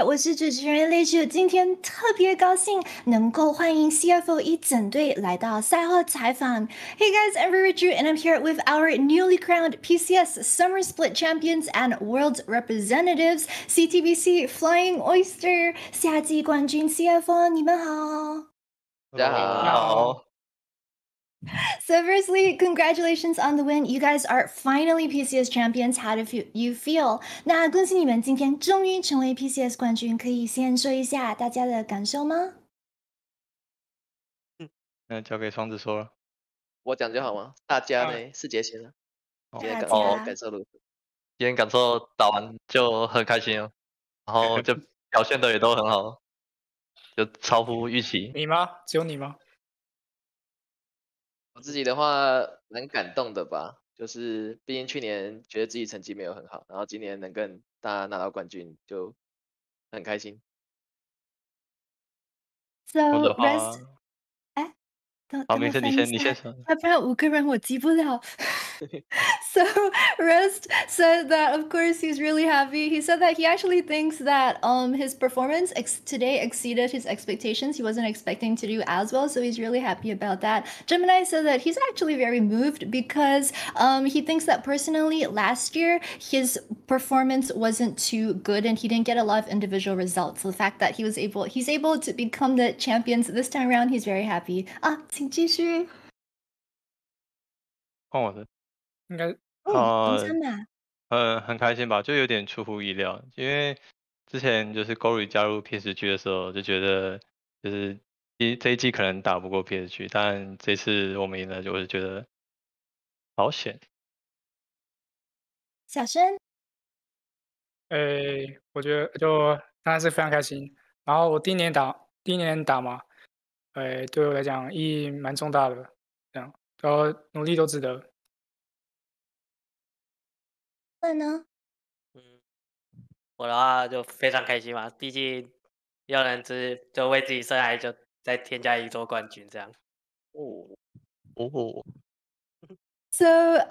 我是主持人 Liu， 今天特别高兴能够欢迎 CFO 一整队来到赛后采访。Hey guys, I'm Riju and I'm here with our newly crowned PCS Summer Split Champions and World Representatives, CTBC Flying Oyster 夏季冠军 CFO， 你们好。大家好。So firstly, congratulations on the win. You guys are finally PCS champions. How do you feel? 那恭喜你们今天终于成为 PCS 冠军，可以先说一下大家的感受吗？那交给双子说了。我讲就好吗？大家呢？世杰先了。今天感受如何？今天感受打完就很开心哦，然后就表现的也都很好，就超乎预期。你吗？只有你吗？我自己的话蛮感动的吧，就是毕竟去年觉得自己成绩没有很好，然后今年能跟大家拿到冠军就很开心。So Rest， 好，没事，你先说。要不然5个人我记不了。So Rest said that of course he's really happy. He said that he actually thinks that his performance today exceeded his expectations. He wasn't expecting to do as well, so he's really happy about that. Gemini said that he's actually very moved because he thinks that personally last year his performance wasn't too good and he didn't get a lot of individual results. The fact that he's able to become the champions this time around, he's very happy. 请继续。换我的。应该很开心吧，就有点出乎意料，因为之前就是 Gory 加入 PSG 的时候，就觉得就是这一季可能打不过 PSG， 但这次我们赢了，我就觉得好险。小申，我觉得就当然是非常开心。然后我第一年打嘛，对我来讲意义蛮重大的，这样，然后努力都值得。那呢？我的话就非常开心嘛，毕竟有人就为自己生涯就再添加一座冠军这样。So,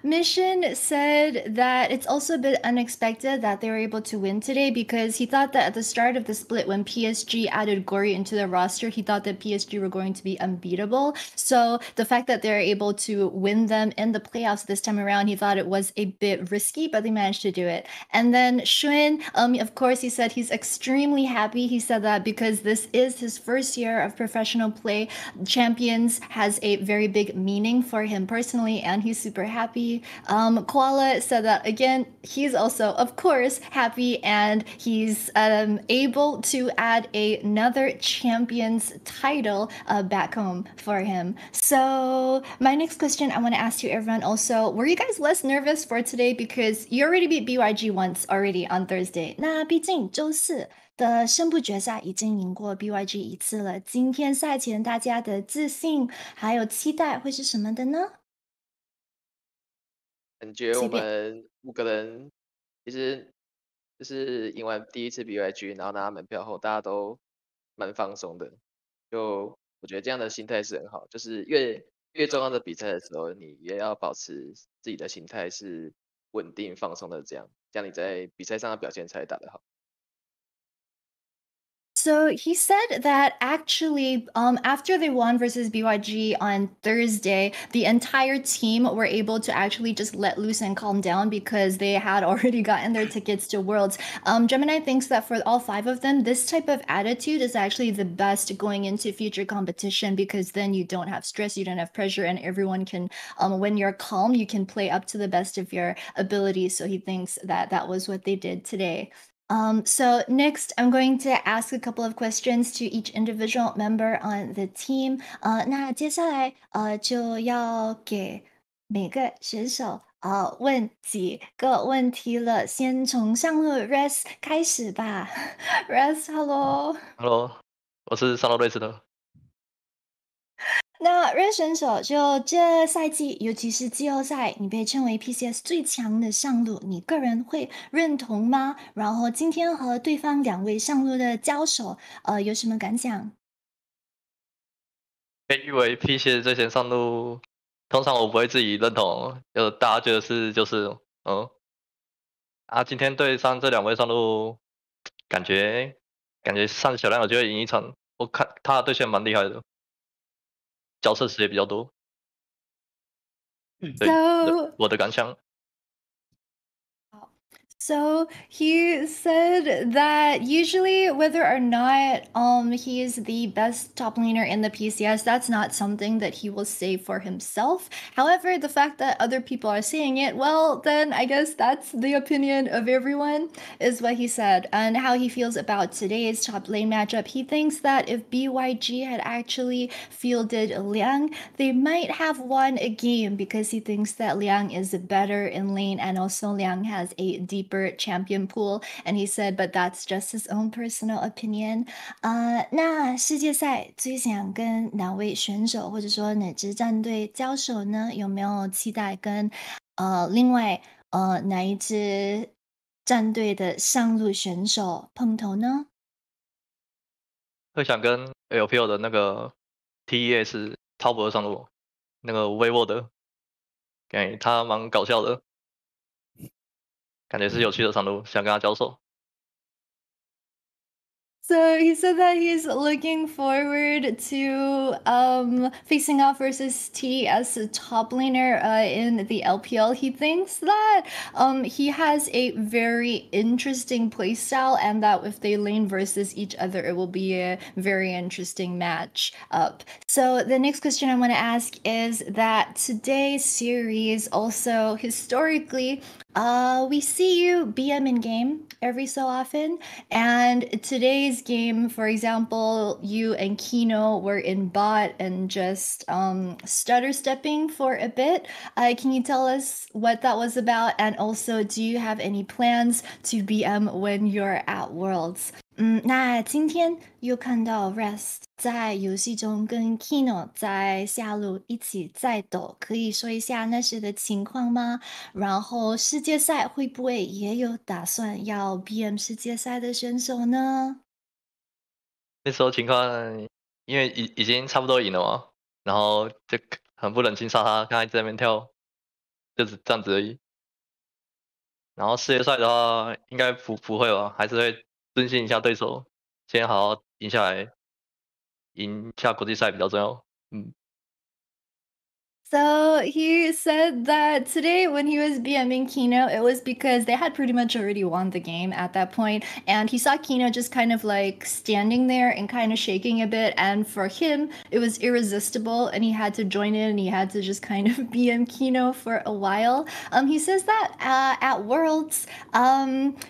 Mission said that it's also a bit unexpected that they were able to win today because he thought that at the start of the split, when PSG added Gory into the roster, he thought that PSG were going to be unbeatable. So the fact that they're able to win them in the playoffs this time around, he thought it was a bit risky, but they managed to do it. And then Shun, of course, he said he's extremely happy. He said that because this is his first year of professional play, Champions has a very big meaning for him personally, and he's super happy. Koala said that again, he's also, of course, happy, and he's able to add another Champions title back home for him. So my next question I want to ask you, everyone, also, were you guys less nervous for today because you already beat BYG once already on Thursday? 那毕竟周四的胜负决赛已经赢过 BYG 一次了，今天赛前大家的自信还有期待会是什么的呢？感觉我们5个人其实就是赢完第一次 BYG， 然后拿门票后，大家都蛮放松的。就我觉得这样的心态是很好，就是越重要的比赛的时候，你也要保持自己的心态是稳定放松的，这样你在比赛上的表现才打得好。So he said that actually, after they won versus BYG on Thursday, the entire team were able to actually just let loose and calm down because they had already gotten their tickets to Worlds. Gemini thinks that for all 5 of them, this type of attitude is actually the best going into future competition because then you don't have stress, you don't have pressure, and everyone can, when you're calm, you can play up to the best of your ability. So he thinks that that was what they did today. So next, I'm going to ask a couple of questions to each individual member on the team. 那接下来就要给每个选手问几个问题了。先从上路 Rest 开始吧。Rest，Hello。我是上路瑞斯的。那Red选手就这赛季，尤其是季后赛，你被称为 PCS 最强的上路，你个人会认同吗？然后今天和对方2位上路的交手，有什么感想？被誉为 PCS 最强上路，通常我不会自己认同，就大家觉得就是今天对上这2位上路，感觉上小亮有机会赢一场。我看他的对线蛮厉害的，角色池也比较多。对，我的感想。So he said that usually whether or not he is the best top laner in the PCS, that's not something that he will say for himself. However, the fact that other people are saying it, well, then I guess that's the opinion of everyone, is what he said. And how he feels about today's top lane matchup, he thinks that if BYG had actually fielded Liang, they might have won a game because he thinks that Liang is better in lane and also Liang has a deeper champion pool, and he said, but that's just his own personal opinion. 那世界赛最想跟哪位选手或者说哪支战队交手呢？有没有期待跟另外哪一支战队的上路选手碰头呢？会想跟 LPL 的那个 TES 超博上路，那个微沃的，感觉他蛮搞笑的。感觉是有趣的上路，想跟他交手。So he said that he's looking forward to facing off versus T as a top laner in the LPL. He thinks that he has a very interesting playstyle, and that if they lane versus each other, it will be a very interesting match up. So the next question I want to ask is that today's series also historically we see you BM in game every so often, and today's game, for example, you and Kino were in bot and just stutter stepping for a bit. Can you tell us what that was about, and also do you have any plans to BM when you're at Worlds? 那今天又看到 Rest 在游戏中跟 Kino 在下路一起在斗，可以说一下那时的情况吗？然后世界赛会不会也有打算要 BM 世界赛的选手呢？那时候情况，因为已经差不多赢了嘛，然后就很不忍心杀他，看他一直在那边跳，就是这样子而已。然后世界赛的话，应该不会吧，还是会尊敬一下对手，先好好赢下来，赢下国际赛比较重要。So he said that today when he was BMing Kino, it was because they had pretty much already won the game at that point, and he saw Kino just kind of like standing there and kind of shaking a bit, and for him it was irresistible, and he had to join in and he had to just kind of BM Kino for a while. He says that at Worlds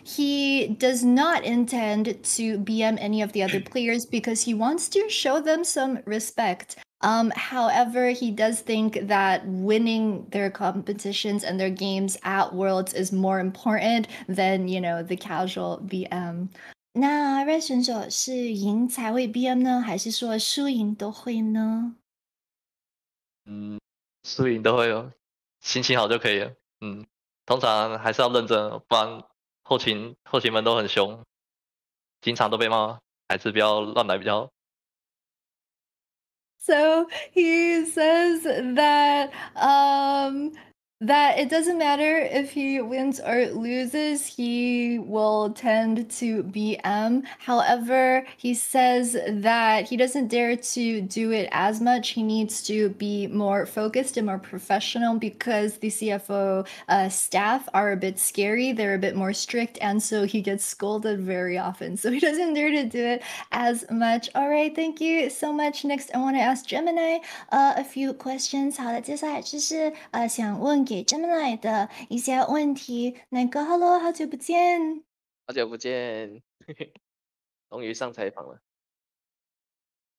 he does not intend to BM any of the other players because he wants to show them some respect. However, he does think that winning their competitions and their games at Worlds is more important than, you know, the casual BM. 那 Red 选手是赢才会 BM 呢，还是说输赢都会呢？输赢都会有，心情好就可以了。通常还是要认真，不然后勤们都很凶，经常都被骂，还是不要乱来比较好。So he says that that it doesn't matter if he wins or loses, he will tend to BM. However, he says that he doesn't dare to do it as much. He needs to be more focused and more professional because the CFO staff are a bit scary. They're a bit more strict, and so he gets scolded very often. So he doesn't dare to do it as much. All right, thank you so much. Next, I want to ask Gemini a few questions. 好了，接下来就是想问给 Gemini 的一些问题。那个 Hello， 好久不见。好久不见，终于上采访了。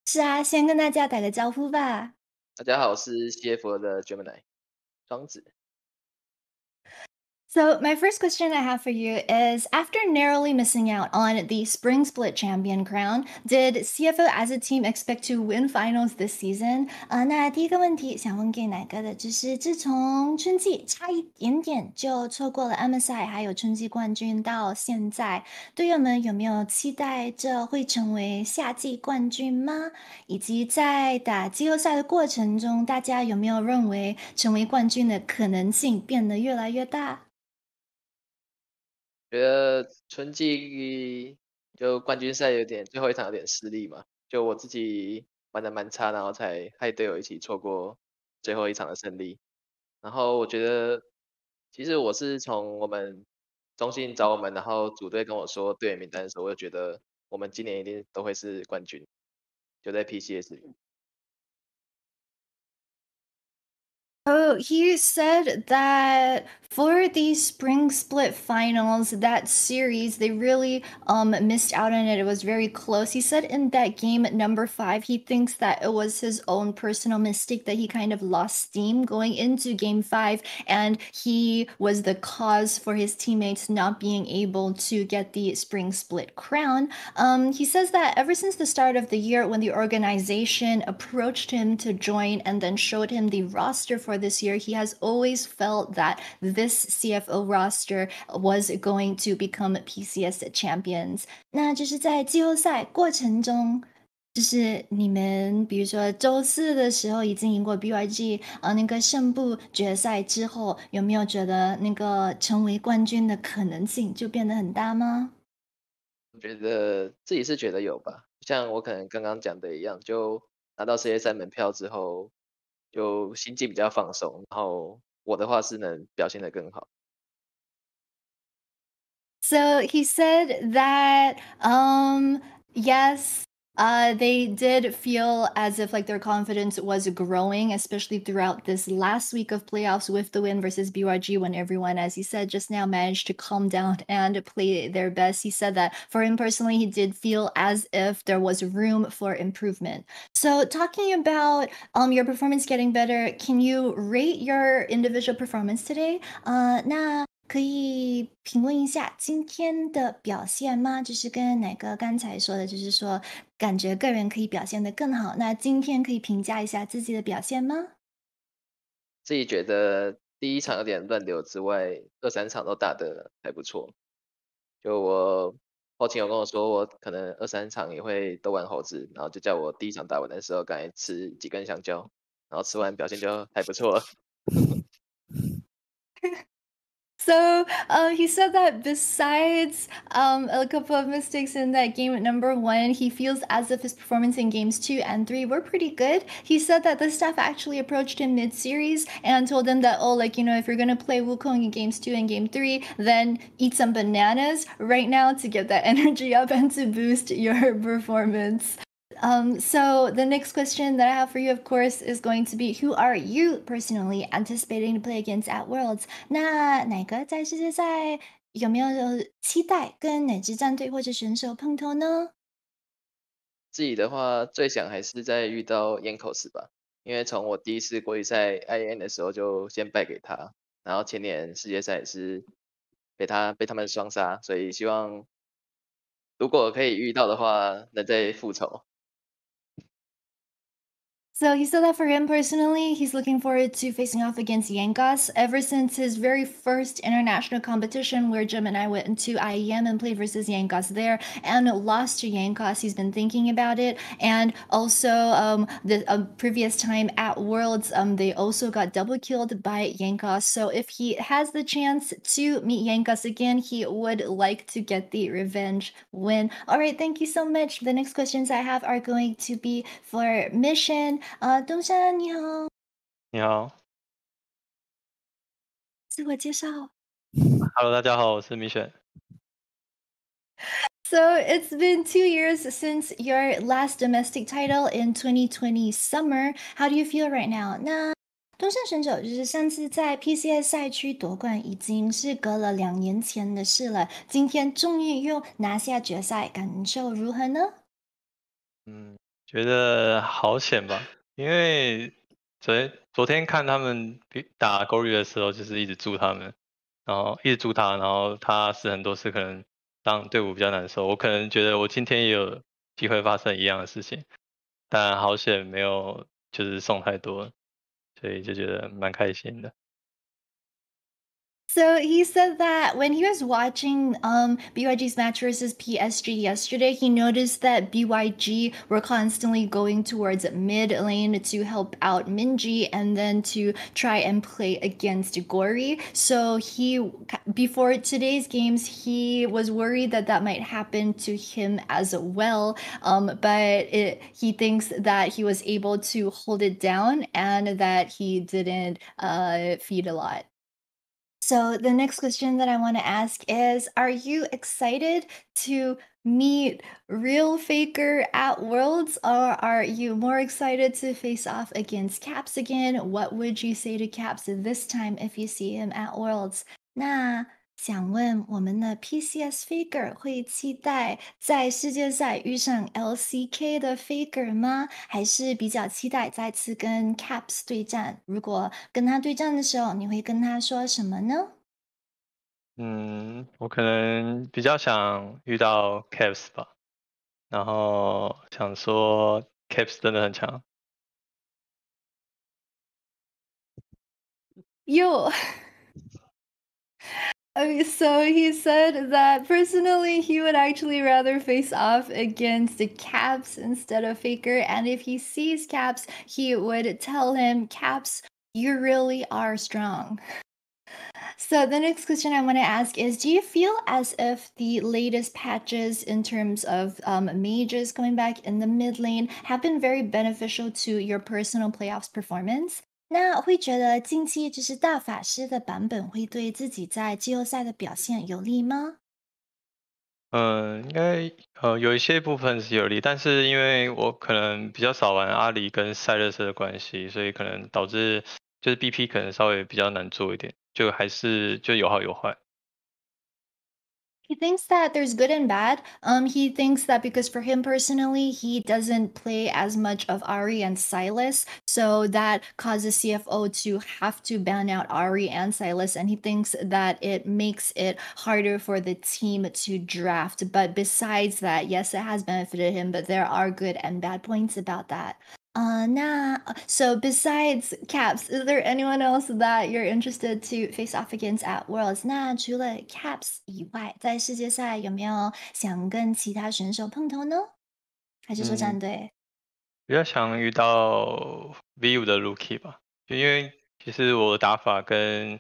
是啊，先跟大家打个招呼吧。大家好，我是 CFO 的 Gemini 庄子。So my first question I have for you is, after narrowly missing out on the Spring Split Champion crown, did CFO as a team expect to win finals this season? 那第一个问题想问给哪个的，就是自从春季差一点点就错过了 MSI 还有春季冠军到现在，队友们有没有期待这会成为夏季冠军吗？以及在打季后赛的过程中，大家有没有认为成为冠军的可能性变得越来越大？觉得春季就冠军赛最后一场有点失利嘛，就我自己玩的蛮差，然后才害队友一起错过最后一场的胜利。然后我觉得，其实我是从我们中信找我们，然后组队跟我说队员名单的时候，我就觉得我们今年一定都会是冠军，就在 PCS 里。Oh, he said that for the spring split finals, that series, they really missed out on it. It was very close. He said in that game number 5, he thinks that it was his own personal mistake that he kind of lost steam going into game 5, and he was the cause for his teammates not being able to get the spring split crown. He says that ever since the start of the year, when the organization approached him to join and then showed him the roster for this year, he has always felt that this CFO roster was going to become PCS champions. 那就是在季后赛过程中，就是你们比如说周4的时候已经赢过 BYG，那个胜部决赛之后，有没有觉得那个成为冠军的可能性就变得很大吗？我觉得自己是觉得有吧，像我可能刚刚讲的一样，就拿到世界赛门票之后，就心境比较放松，然后我的话是能表现得更好。So he said that yes, they did feel as if like their confidence was growing, especially throughout this last week of playoffs with the win versus BYG, when everyone, as he said just now, managed to calm down and play their best. He said that for him personally, he did feel as if there was room for improvement. So talking about your performance getting better, can you rate your individual performance today? 那可以评论一下今天的表现吗？就是跟哪个刚才说的，就是说感觉个人可以表现得更好，那今天可以评价一下自己的表现吗？自己觉得第一场有点乱流之外，2、3场都打得还不错。就我后勤有跟我说，我可能2、3场也会都玩猴子，然后就叫我第一场打完的时候赶紧吃几根香蕉，然后吃完表现就还不错了。So he said that besides a couple of mistakes in that game number 1, he feels as if his performance in games 2 and 3 were pretty good. He said that the staff actually approached him mid-series and told him that, oh, like, you know, if you're going to play Wukong in games 2 and game 3, then eat some bananas right now to get that energy up and to boost your performance. So the next question that I have for you, of course, is going to be, who are you personally anticipating to play against at Worlds? 那哪个在世界赛有没有期待跟哪支战队或者选手碰头呢？自己的话，最想还是在遇到烟口时吧，因为从我第一次国际赛 IAN 的时候就先败给他，然后前年世界赛也是被他们双杀，所以希望如果可以遇到的话，能再复仇。So he said that for him personally, he's looking forward to facing off against Yankas. Ever since his very first international competition where Jim and I went into IEM and played versus Yankas there and lost to Yankas, he's been thinking about it. And also the previous time at Worlds, they also got double killed by Yankas. So if he has the chance to meet Yankas again, he would like to get the revenge win. All right, thank you so much. The next questions I have are going to be for Mission. 东山你好，你好自我介绍。，Hello，大家好，我是米选。So it's been 2 years since your last domestic title in 2020 summer. How do you feel right now? 那东山选手就是上次在 PCS 赛区夺冠已经是隔了2年前的事了，今天终于又拿下决赛，感受如何呢？觉得好险吧，因为昨天看他们打勾玉的时候，就是一直祝他们，然后一直祝他，然后他是很多次可能让队伍比较难受，我可能觉得我今天也有机会发生一样的事情，但好险没有就是送太多，所以就觉得蛮开心的。So he said that when he was watching BYG's match versus PSG yesterday, he noticed that BYG were constantly going towards mid lane to help out Minji and then to try and play against Gori. So before today's games, he was worried that that might happen to him as well. But he thinks that he was able to hold it down and that he didn't feed a lot. So the next question that I want to ask is, are you excited to meet real Faker at Worlds, or are you more excited to face off against Caps again? What would you say to Caps this time if you see him at Worlds? 那想问我们的 PCS Faker 会期待在世界赛遇上 LCK 的 Faker 吗？还是比较期待再次跟 Caps 对战？如果跟他对战的时候，你会跟他说什么呢？我可能比较想遇到 Caps 吧，然后想说 Caps 真的很强。哟。Okay, so he said that personally he would actually rather face off against the Caps instead of Faker, and if he sees Caps, he would tell him, Caps, you really are strong. So the next question I want to ask is, do you feel as if the latest patches in terms of mages coming back in the mid lane have been very beneficial to your personal playoffs performance? 那会觉得近期就是大法师的版本会对自己在季后赛的表现有利吗？应该有一些部分是有利，但是因为我可能比较少玩阿里跟赛勒斯的关系，所以可能导致就是 BP 可能稍微比较难做一点，就还是就有好有坏。He thinks that there's good and bad. He thinks that because for him personally, he doesn't play as much of Ari and Silas, so that causes CFO to have to ban out Ari and Silas, and he thinks that it makes it harder for the team to draft. But besides that, yes, it has benefited him, but there are good and bad points about that. So besides Caps, is there anyone else that you're interested to face off against at Worlds? 那除了 Caps 以外，在世界赛有没有想跟其他选手碰头呢？还是说战队？比较想遇到 V5的 Rookie 吧，就因为其实我的打法跟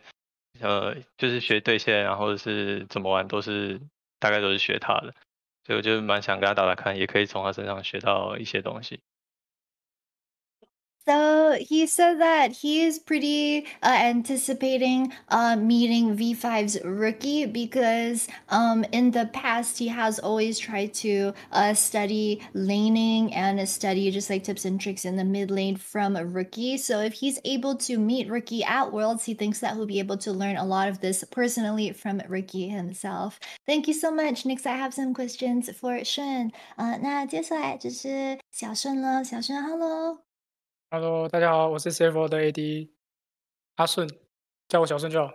就是学对线，然后是怎么玩大概都是学他的，所以我就蛮想跟他打打看，也可以从他身上学到一些东西。So he said that he is pretty anticipating meeting V5's rookie because in the past he has always tried to study laning and study just like tips and tricks in the mid lane from a rookie. So if he's able to meet rookie at Worlds, he thinks that he'll be able to learn a lot of this personally from rookie himself. Thank you so much. Next, I have some questions for 顺。那接下来就是小顺了，小顺 ，Hello。Hello，大家好，我是 CFO 的 AD 阿顺，叫我小顺就好。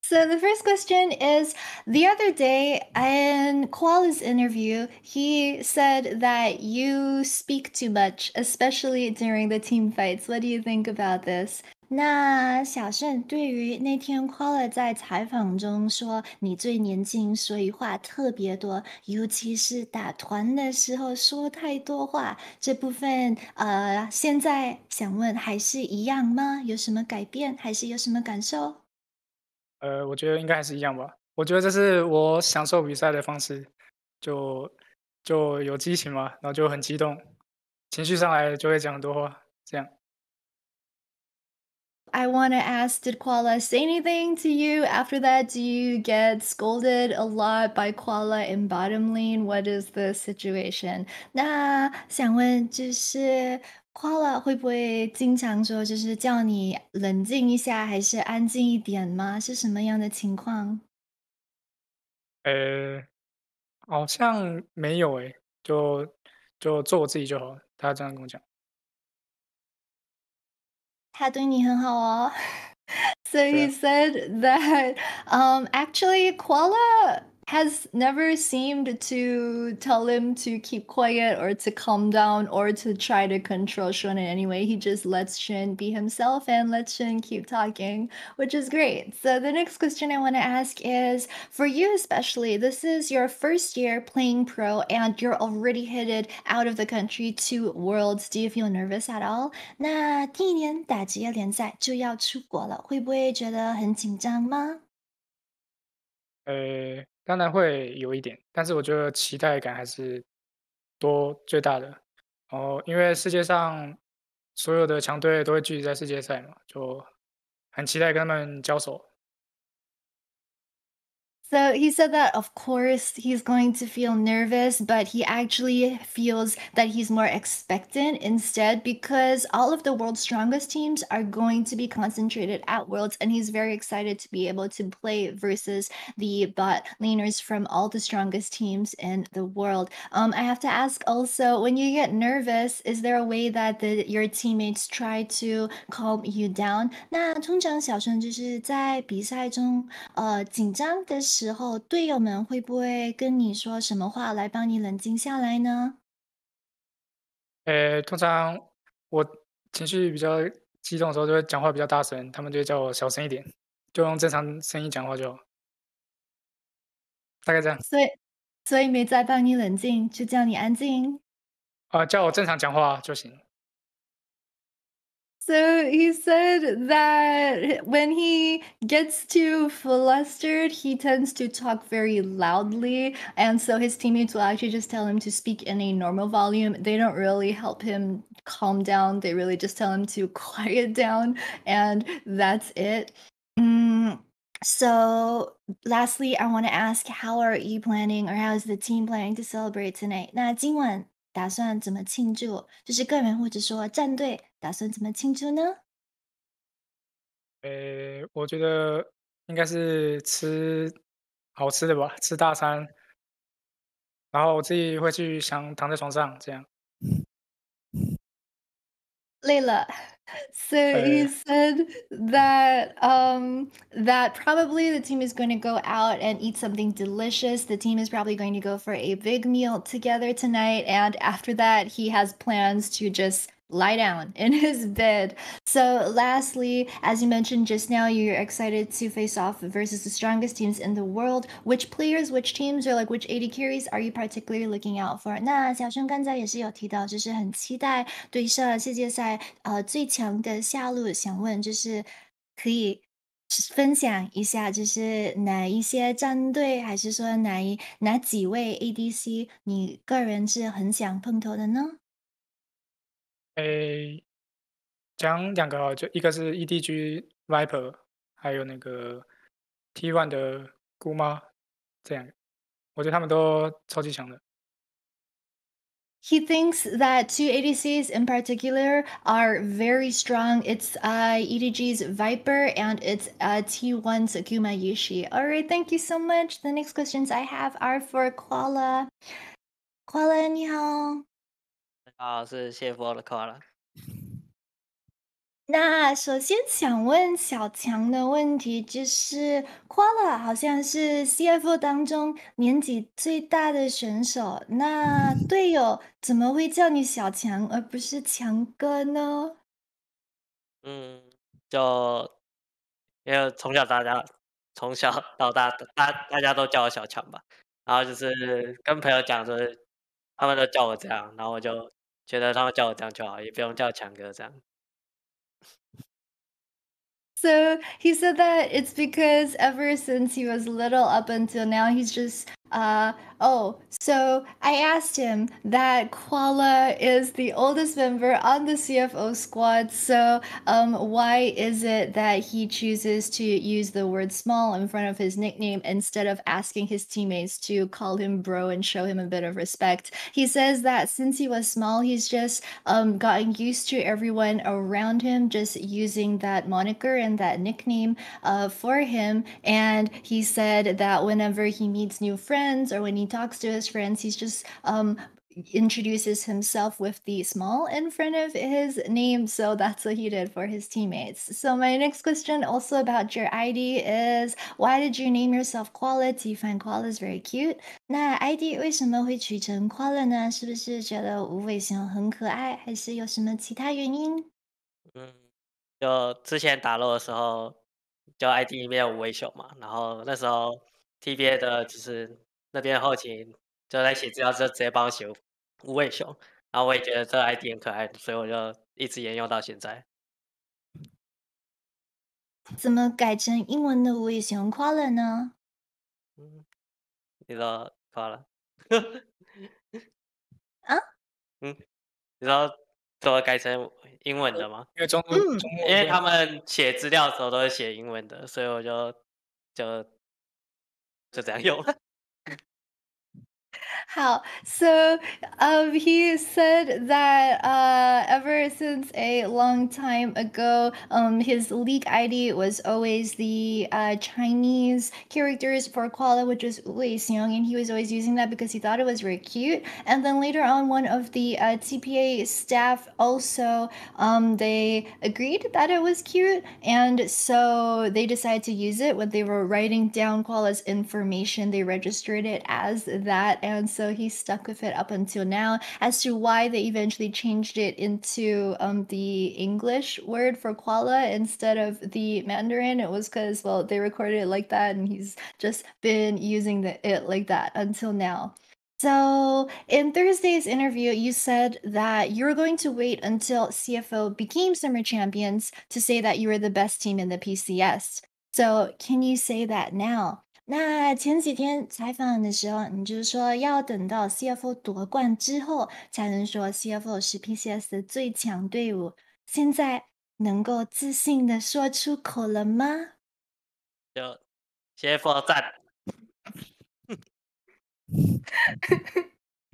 So the first question is, the other day in Koala's interview, he said that you speak too much, especially during the team fights. What do you think about this? 那小盛对于那天 Koala 在采访中说你最年轻，所以话特别多，尤其是打团的时候说太多话，这部分现在想问还是一样吗？有什么改变，还是有什么感受？我觉得应该还是一样吧。我觉得这是我享受比赛的方式，就有激情嘛，然后就很激动，情绪上来就会讲很多话，这样。I want to ask, did Koala say anything to you after that? Do you get scolded a lot by Koala in bottom lane? What is the situation? 那想问就是 Koala 会不会经常说就是叫你冷静一下，还是安静一点吗？是什么样的情况？好像没有诶，就做我自己就好，他这样跟我讲。他对你很好哦。So he said that actually Koala has never seemed to tell him to keep quiet or to calm down or to try to control Shun in any way. He just lets Shun be himself and lets Shun keep talking, which is great. So the next question I want to ask is, for you especially, this is your first year playing pro and you're already headed out of the country to Worlds. Do you feel nervous at all? 那第一年打职业联赛就要出国了，会不会觉得很紧张吗？当然会有一点，但是我觉得期待感还是最大的。然后因为世界上所有的强队都会聚集在世界赛嘛，就很期待跟他们交手。So he said that, of course, he's going to feel nervous, but he actually feels that he's more expectant instead because all of the world's strongest teams are going to be concentrated at Worlds, and he's very excited to be able to play versus the bot laners from all the strongest teams in the world. I have to ask also, when you get nervous, is there a way that your teammates try to calm you down? 那通常小春就是在比赛中，紧张的时候，队友们会不会跟你说什么话来帮你冷静下来呢？通常我情绪比较激动的时候，就会讲话比较大声，他们就会叫我小声一点，就用正常声音讲话就好，大概这样。所以没在帮你冷静，就叫你安静。叫我正常讲话就行。So he said that when he gets too flustered, he tends to talk very loudly. And so his teammates will actually just tell him to speak in a normal volume. They don't really help him calm down. They really just tell him to quiet down. And that's it. So lastly, I want to ask, how are you planning or how is the team planning to celebrate tonight? 那今晚打算怎么庆祝？就是个人或者说战队打算怎么庆祝呢？我觉得应该是吃好吃的吧，吃大餐，然后我自己会去想躺在床上这样。累了。So he said that that probably the team is going to go out and eat something delicious. The team is probably going to go for a big meal together tonight, and after that, he has plans to just lie down in his bed. So lastly, as you mentioned just now, you're excited to face off versus the strongest teams in the world. Which players, which teams, or like which AD carries are you particularly looking out for? 那小春刚才也是有提到，就是很期待对上世界赛最强的下路，想问就是可以分享一下，就是哪一些战队，还是说哪几位 ADC 你个人是很想碰头的呢？讲两个哦，就一个是 EDG Viper，还有那个 T1 的姑妈，这样，我觉得他们都超级强的。He thinks that two ADCs in particular are very strong. It's EDG's Viper and it's T1's Akuma Yushi. All right, thank you so much. The next questions I have are for Koala. Koala, 你好。是CFO的Koala。那首先想问小强的问题就是 Koala 好像是 CFO 当中年纪最大的选手，那队友怎么会叫你小强而不是强哥呢？就因为从小到大，大家都叫我小强吧，然后就是跟朋友讲说，他们都叫我这样，然后我就觉得他们叫我这样就好，也不用叫强哥这样。So he said that it's because ever since he was little up until now, he's just, so I asked him that Koala is the oldest member on the CFO squad. So, why is it that he chooses to use the word small in front of his nickname instead of asking his teammates to call him bro and show him a bit of respect? He says that since he was small, he's just, gotten used to everyone around him just using that moniker and that nickname for him. And he said that whenever he meets new friends or when he talks to his friends, he's just introduces himself with the small in front of his name, so that's what he did for his teammates. So my next question also about your ID is, why did you name yourself Koala? Do you find koalas very cute? 那 ID 为什么会取成 Koala 呢？是不是觉得无尾熊很可爱，还是有什么其他原因？就之前打漏的时候，就 ID 里面有无尾熊嘛，然后那时候 TBA 的就是那边后勤就在写资料，就直接帮我写无尾熊，然后我也觉得这个 ID 很可爱，所以我就一直沿用到现在。怎么改成英文的无尾熊 Koala 呢？你说好了？啊？你说怎么改成英文的吗？因为中因为他们写资料的时候都是写英文的，所以我就这样用了。How so he said that ever since a long time ago his league ID was always the Chinese characters for koala, which was 卫星, and he was always using that because he thought it was very cute. And then later on, one of the TPA staff also they agreed that it was cute, and so they decided to use it when they were writing down koala's information. They registered it as that, and so he stuck with it up until now. As to why they eventually changed it into the English word for koala instead of the Mandarin, it was because, well, they recorded it like that, and he's just been using it like that until now. So in Thursday's interview, you said that you were going to wait until CFO became summer champions to say that you were the best team in the PCS. So can you say that now? 那前几天采访的时候，你就是说要等到 CFO 夺冠之后，才能说 CFO 是 PCS 的最强队伍。现在能够自信的说出口了吗？就 CFO 赞。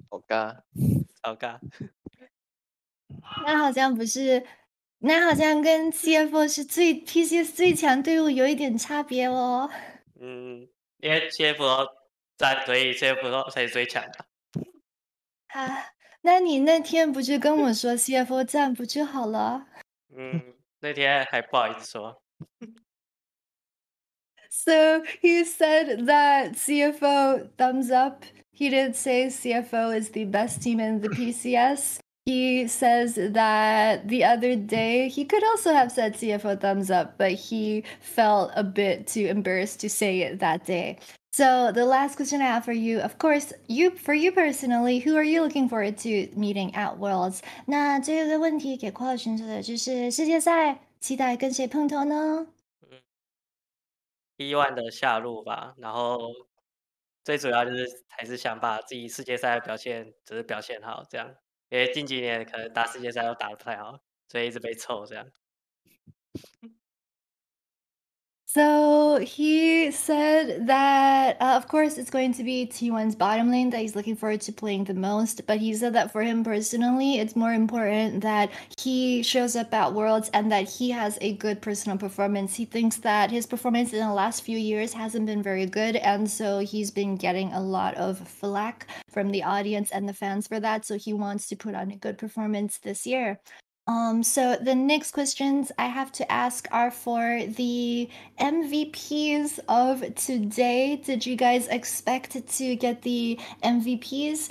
好尬，好尬。那好像不是，那好像跟 CFO 是PCS 最强队伍有一点差别哦。因为 CFO 赞，所以 CFO 才是最强的。那你那天不就跟我说 CFO 赞不就好了？那天还不好意思说。So he said that CFO thumbs up. He did say CFO is the best team in the PCS. He says that the other day he could also have said CFO thumbs up, but he felt a bit too embarrassed to say it that day. So the last question I have for you, of course, for you personally, who are you looking forward to meeting at Worlds? 那这个问题给跨选手的就是世界赛，期待跟谁碰头呢？T1的下路吧，然后最主要就是还是想把自己世界赛的表现，只是表现好这样。因为近几年可能打世界赛都打得不太好，所以一直被臭这样。So he said that, of course, it's going to be T1's bottom lane that he's looking forward to playing the most. But he said that for him personally, it's more important that he shows up at Worlds and that he has a good personal performance. He thinks that his performance in the last few years hasn't been very good. And so he's been getting a lot of flack from the audience and the fans for that. So he wants to put on a good performance this year. So the next questions I have to ask are for the MVPs of today. Did you guys expect to get the MVPs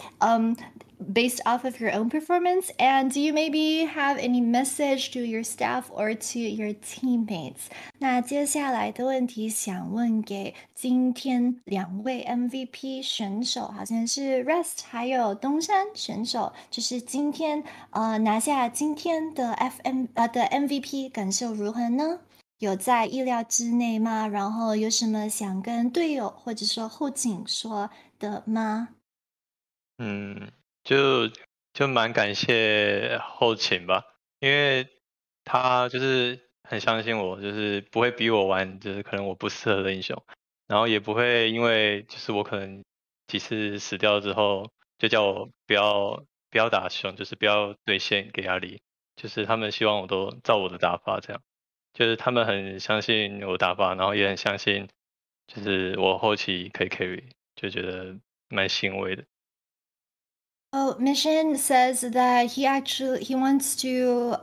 based off of your own performance? And do you maybe have any message to your staff or to your teammates? 那接下来的问题想问给今天两位 MVP 选手，好像是 Rest 还有东山选手，就是今天拿下今天的MVP 感受如何呢？有在意料之内吗？然后有什么想跟队友或者说后勤说的吗？就蛮感谢后勤吧，因为他就是很相信我，就是不会逼我玩，就是可能我不适合的英雄，然后也不会因为就是我可能几次死掉之后，就叫我不要打凶，就是不要对线给压力，就是他们希望我都照我的打法这样，就是他们很相信我打法，然后也很相信就是我后期可以 carry，就觉得蛮欣慰的。Mission says that he wants to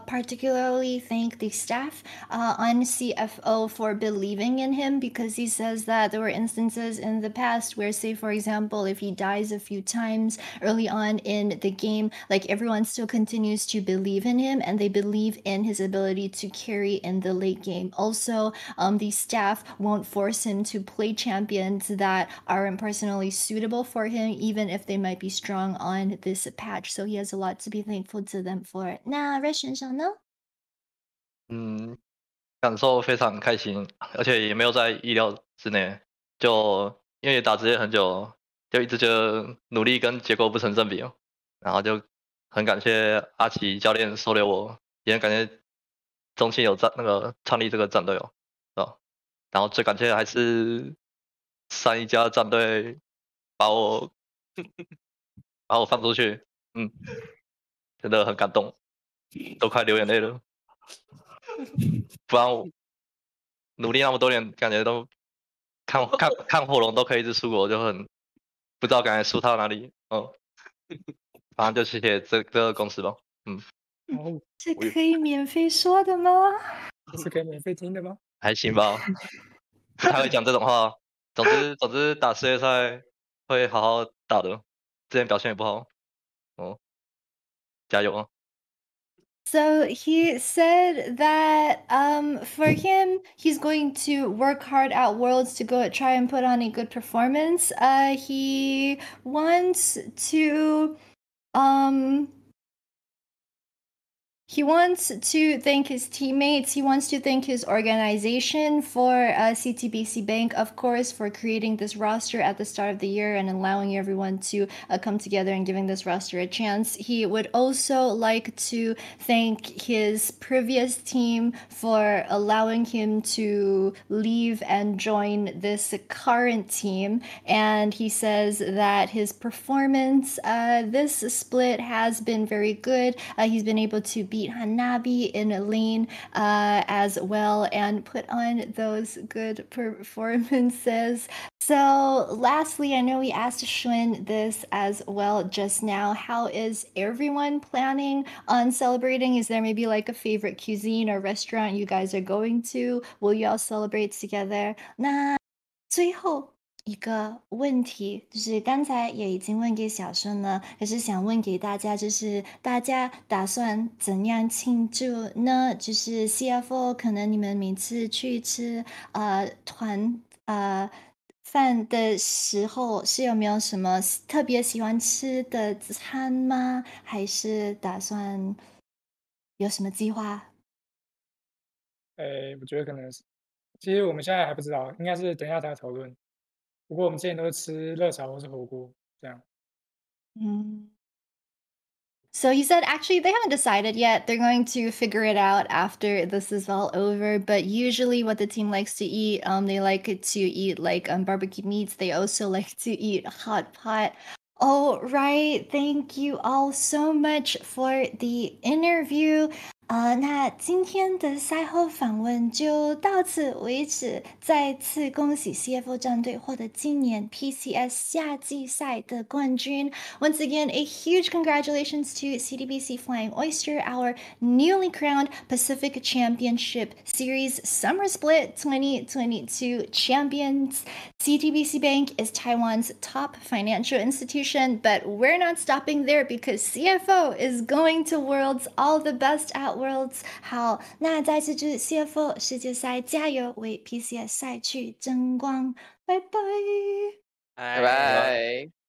particularly thank the staff on CFO for believing in him, because he says that there were instances in the past where, say for example, if he dies a few times early on in the game, like everyone still continues to believe in him and they believe in his ability to carry in the late game. Also, the staff won't force him to play champions that aren't personally suitable for him, even if they might be strong on this patch, so he has a lot to be thankful to them for. 那 Rest 先生呢？感受非常开心，而且也没有在意料之内。就因为也打职业很久，就一直觉得努力跟结果不成正比哦。然后就很感谢阿奇教练收留我，也很感谢中信有创立这个战队哦。然后最感谢的还是3-1战队把我放出去，真的很感动，都快流眼泪了。不然我努力那么多年，感觉都看火龙都可以一直输，我就很不知道感觉输到哪里。反正就谢谢这个公司吧。这可以免费说的吗？是可以免费听的吗？还行吧，不太会讲这种话。总之打世界赛会好好打的，之前表现也不好。加油啊！ So he said that for him, he's going to work hard at Worlds to go try and put on a good performance. He wants to thank his teammates. He wants to thank his organization for CTBC Bank, of course, for creating this roster at the start of the year and allowing everyone to come together and giving this roster a chance. He would also like to thank his previous team for allowing him to leave and join this current team. And he says that his performance this split has been very good. He's been able to beat Hanabi in a lane as well and put on those good performances. So lastly, I know we asked Shun this as well just now. How is everyone planning on celebrating? Is there maybe like a favorite cuisine or restaurant you guys are going to? Will you all celebrate together? 那最后一个问题就是刚才也已经问给小顺了，可是想问给大家，就是大家打算怎样庆祝呢？就是 CFO 可能你们每次去吃团饭的时候是有没有什么特别喜欢吃的餐吗？还是打算有什么计划？我觉得可能是，其实我们现在还不知道，应该是等一下才讨论。不过我们之前都是吃热炒或是火锅这样。So he said actually they haven't decided yet. They're going to figure it out after this is all over. But usually what the team likes to eat, they like to eat like barbecue meats. They also like to eat hot pot. All right, thank you all so much for the interview. 那今天的赛后访问就到此为止。再次恭喜 CFO 战队获得今年 PCS 夏季赛的冠军。Once again, a huge congratulations to CTBC Flying Oyster, our newly crowned Pacific Championship Series Summer Split 2022 champions. CTBC Bank is Taiwan's top financial institution, but we're not stopping there because CFO is going to Worlds. All the best at Worlds. 好，那再次祝 CFO 世界赛加油，为 PCS 赛区争光。拜拜。拜拜。